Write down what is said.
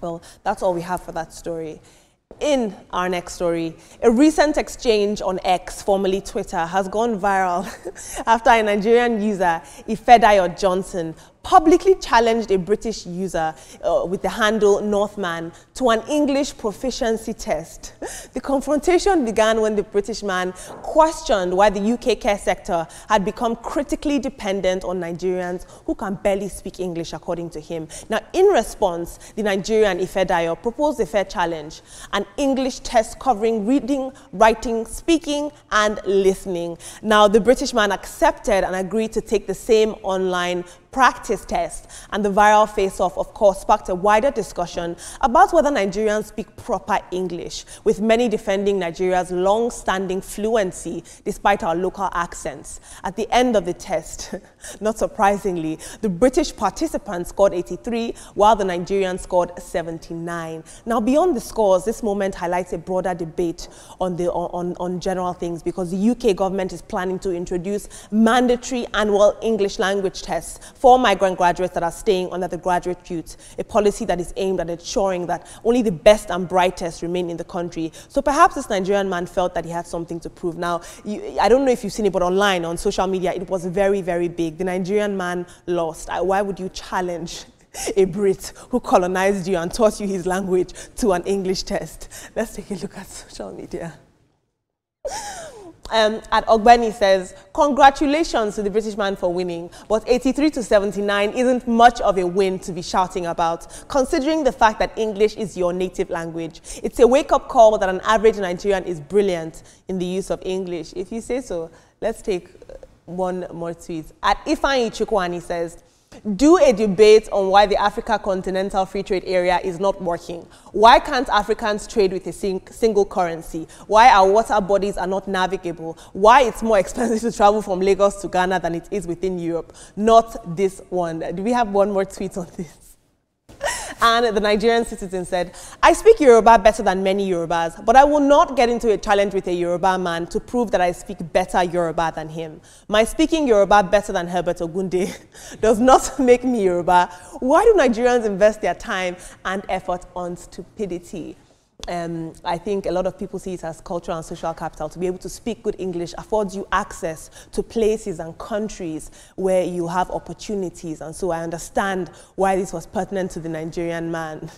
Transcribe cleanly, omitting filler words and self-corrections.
Well, that's all we have for that story. In our next story, a recent exchange on X, formerly Twitter, has gone viral after a Nigerian user, Ifedayo Johnson, publicly challenged a British user with the handle Northman to an English proficiency test. The confrontation began when the British man questioned why the UK care sector had become critically dependent on Nigerians who can barely speak English, according to him. Now, in response, the Nigerian Ifedayo proposed a fair challenge, an English test covering reading, writing, speaking, and listening. Now, the British man accepted and agreed to take the same online practice test, and the viral face-off, of course, sparked a wider discussion about whether Nigerians speak proper English, with many defending Nigeria's long-standing fluency despite our local accents. At the end of the test, not surprisingly, the British participants scored 83, while the Nigerians scored 79. Now, beyond the scores, this moment highlights a broader debate on general things, because the UK government is planning to introduce mandatory annual English language tests for migrant graduates that are staying under the graduate route, a policy that is aimed at ensuring that only the best and brightest remain in the country. So perhaps this Nigerian man felt that he had something to prove. Now, I don't know if you've seen it, but online, on social media, it was very, very big. The Nigerian man lost. Why would you challenge a Brit who colonized you and taught you his language to an English test? Let's take a look at social media. At Ogbeni says, congratulations to the British man for winning, but 83 to 79 isn't much of a win to be shouting about, considering the fact that English is your native language. It's a wake-up call that an average Nigerian is brilliant in the use of English. If you say so, let's take one more tweet. At Ifeanyi Chukwani says, do a debate on why the Africa Continental Free Trade Area is not working. Why can't Africans trade with a single currency? Why our water bodies are not navigable? Why it's more expensive to travel from Lagos to Ghana than it is within Europe? Not this one. Do we have one more tweet on this? And the Nigerian citizen said, I speak Yoruba better than many Yorubas, but I will not get into a challenge with a Yoruba man to prove that I speak better Yoruba than him. My speaking Yoruba better than Herbert Ogunde does not make me Yoruba. Why do Nigerians invest their time and effort on stupidity? I think a lot of people see it as cultural and social capital. To be able to speak good English affords you access to places and countries where you have opportunities. And so I understand why this was pertinent to the Nigerian man.